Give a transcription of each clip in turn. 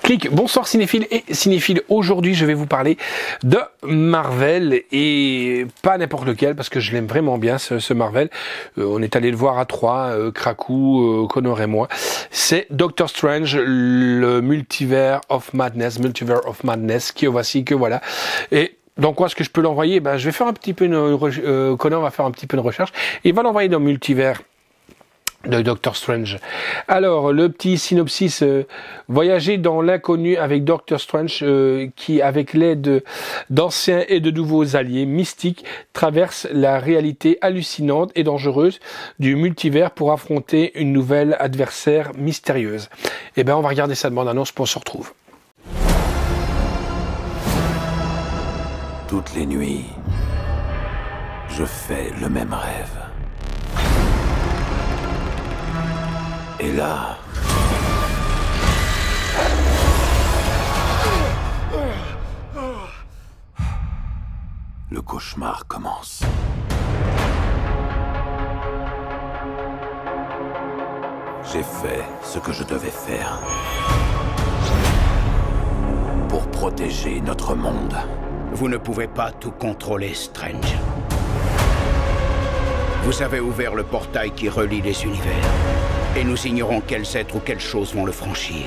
Clic, bonsoir cinéphiles et cinéphiles. Aujourd'hui, je vais vous parler de Marvel et pas n'importe lequel parce que je l'aime vraiment bien ce Marvel. On est allé le voir à trois, Krakou, Connor et moi. C'est Doctor Strange, le Multiverse of Madness, que voici, que voilà. Et donc, quoi, est-ce que je peux l'envoyer? Ben, je vais faire un petit peu Connor va faire un petit peu de recherche. Il va l'envoyer dans Multivers de Doctor Strange. Alors, le petit synopsis, voyager dans l'inconnu avec Doctor Strange, qui, avec l'aide d'anciens et de nouveaux alliés mystiques, traverse la réalité hallucinante et dangereuse du multivers pour affronter une nouvelle adversaire mystérieuse. Eh ben, on va regarder ça de bande-annonce pour on se retrouve. Toutes les nuits, je fais le même rêve. Et là... le cauchemar commence. J'ai fait ce que je devais faire pour protéger notre monde. Vous ne pouvez pas tout contrôler, Strange. Vous avez ouvert le portail qui relie les univers. Et nous ignorons quels êtres ou quelles choses vont le franchir.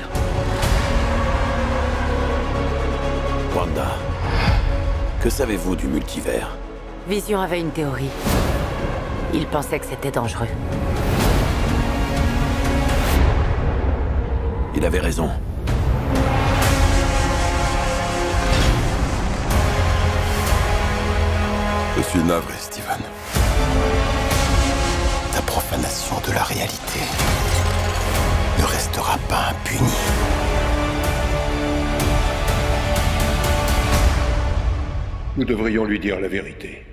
Wanda, que savez-vous du multivers? Vision avait une théorie. Il pensait que c'était dangereux. Il avait raison. Je suis navré, Steven. Ta profanation de la réalité ne restera pas impunie. Nous devrions lui dire la vérité.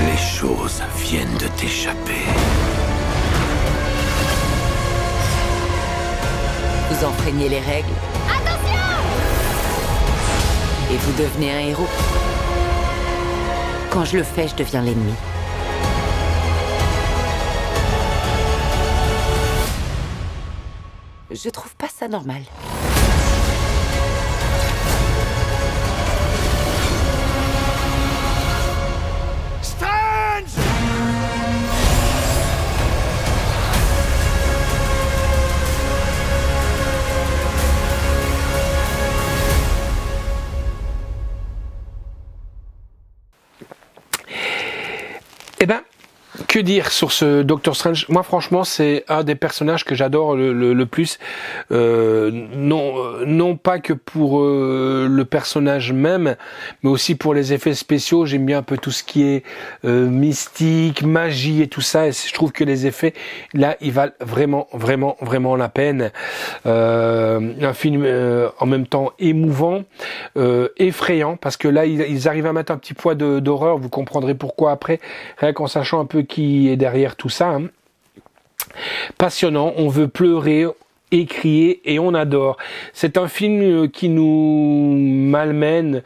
Les choses viennent de t'échapper. Vous enfreignez les règles. Attention! Et vous devenez un héros. Quand je le fais, je deviens l'ennemi. Je trouve pas ça normal. Eh ben, que dire sur ce Doctor Strange? Moi, franchement, c'est un des personnages que j'adore le plus. Non pas que pour le personnage même, mais aussi pour les effets spéciaux. J'aime bien un peu tout ce qui est mystique, magie et tout ça. Et je trouve que les effets, là, ils valent vraiment la peine. Un film en même temps émouvant, effrayant, parce que là, ils arrivent à mettre un petit poids d'horreur. Vous comprendrez pourquoi après, rien qu'en sachant un peu qui est derrière tout ça. Hein. Passionnant, on veut pleurer et crier et on adore. C'est un film qui nous malmène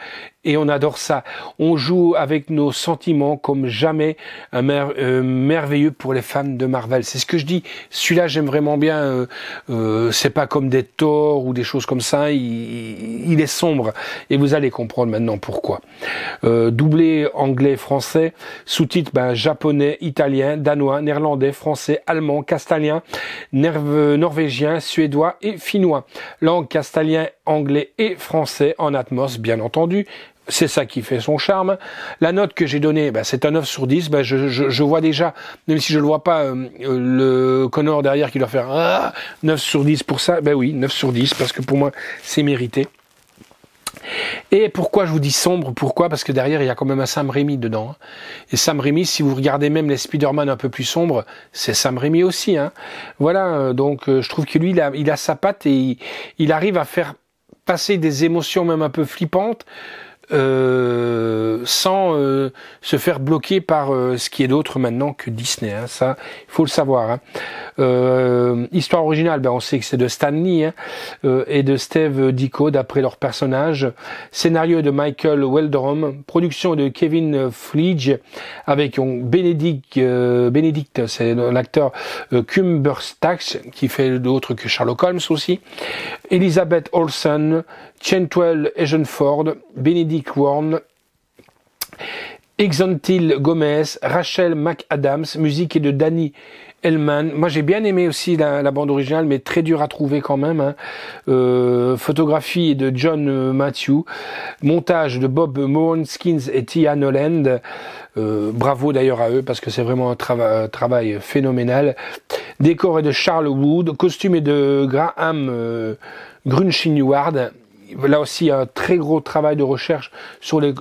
et on adore ça. On joue avec nos sentiments comme jamais, merveilleux pour les fans de Marvel. C'est ce que je dis. Celui-là, j'aime vraiment bien. C'est pas comme des Thor ou des choses comme ça. Il est sombre et vous allez comprendre maintenant pourquoi. Doublé anglais-français, sous-titres japonais, italien, danois, néerlandais, français, allemand, castalien, norvégien, suédois et finnois. Langue castalien, anglais et français en Atmos, bien entendu. C'est ça qui fait son charme. La note que j'ai donnée, c'est un 9 sur 10. Je vois déjà, même si je le vois pas, le Connor derrière qui doit faire 9 sur 10 pour ça. Ben oui, 9 sur 10, parce que pour moi, c'est mérité. Et pourquoi je vous dis sombre? Pourquoi? Parce que derrière, il y a quand même un Sam Raimi dedans. Et Sam Raimi, si vous regardez même les Spider-Man un peu plus sombres, c'est Sam Raimi aussi. Hein. Voilà, donc je trouve que lui, il a sa patte et il arrive à faire passer des émotions même un peu flippantes, sans se faire bloquer par ce qui est d'autre maintenant que Disney. Hein. Ça, il faut le savoir. Hein. Histoire originale, ben on sait que c'est de Stan Lee et de Steve Ditko d'après leur personnage. Scénario de Michael Weldrum. Production de Kevin Feige avec Benedict, c'est l'acteur Cumberbatch qui fait d'autres que Sherlock Holmes aussi. Elizabeth Olsen, Chantwell Egenford, Benedict Warren, Exantil Gomez, Rachel McAdams, musique est de Danny Elfman. Moi j'ai bien aimé aussi la bande originale, mais très dur à trouver quand même. Hein. Photographie est de John Matthew, montage de Bob Morenskins et Tia Noland. Bravo d'ailleurs à eux parce que c'est vraiment un travail phénoménal. Décor est de Charles Wood, costume est de Graham Grunchinward. Là aussi un très gros travail de recherche sur les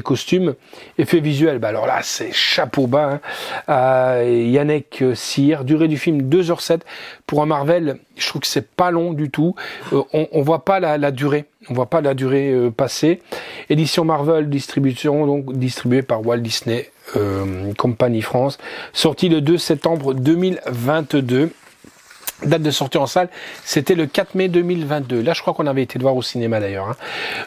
costumes. Effets visuels, bah alors là c'est chapeau bas. Hein. Yannick Cyr, durée du film 2h07. Pour un Marvel, je trouve que c'est pas long du tout. On voit pas la durée. On voit pas la durée passer. Édition Marvel, distribution donc distribuée par Walt Disney Company France. Sortie le 2 septembre 2022. Date de sortie en salle, c'était le 4 mai 2022. Là, je crois qu'on avait été le voir au cinéma d'ailleurs.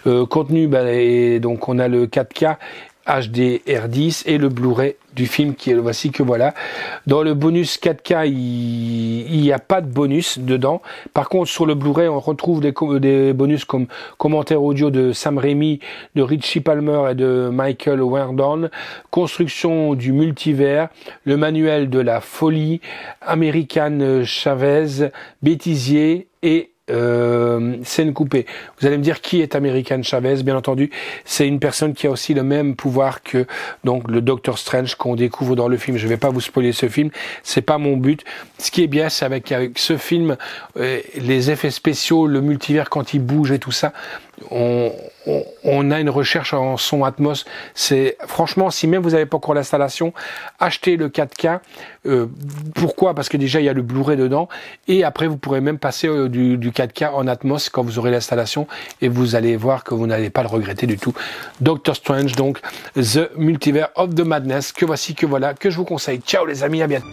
Hein. Contenu, et donc on a le 4K HD R10 et le Blu-ray du film qui est voici que voilà. Dans le bonus 4K, il n'y a pas de bonus dedans. Par contre, sur le Blu-ray, on retrouve des bonus comme commentaires audio de Sam Raimi, de Richie Palmer et de Michael Wardon, construction du multivers, le manuel de la folie, American Chavez, bêtisier et scène coupée. Vous allez me dire qui est American Chavez. Bien entendu, c'est une personne qui a aussi le même pouvoir que donc le Doctor Strange qu'on découvre dans le film. Je vais pas vous spoiler ce film, c'est pas mon but. Ce qui est bien, c'est avec ce film, les effets spéciaux, le multivers quand il bouge et tout ça. On a une recherche en son Atmos. C'est franchement, si même vous n'avez pas encore l'installation, achetez le 4K. Pourquoi? Parce que déjà il y a le Blu-ray dedans, et après vous pourrez même passer du 4K en Atmos quand vous aurez l'installation, et vous allez voir que vous n'allez pas le regretter du tout. Doctor Strange, donc The Multiverse of the Madness, que voici, que voilà, que je vous conseille. Ciao les amis, à bientôt.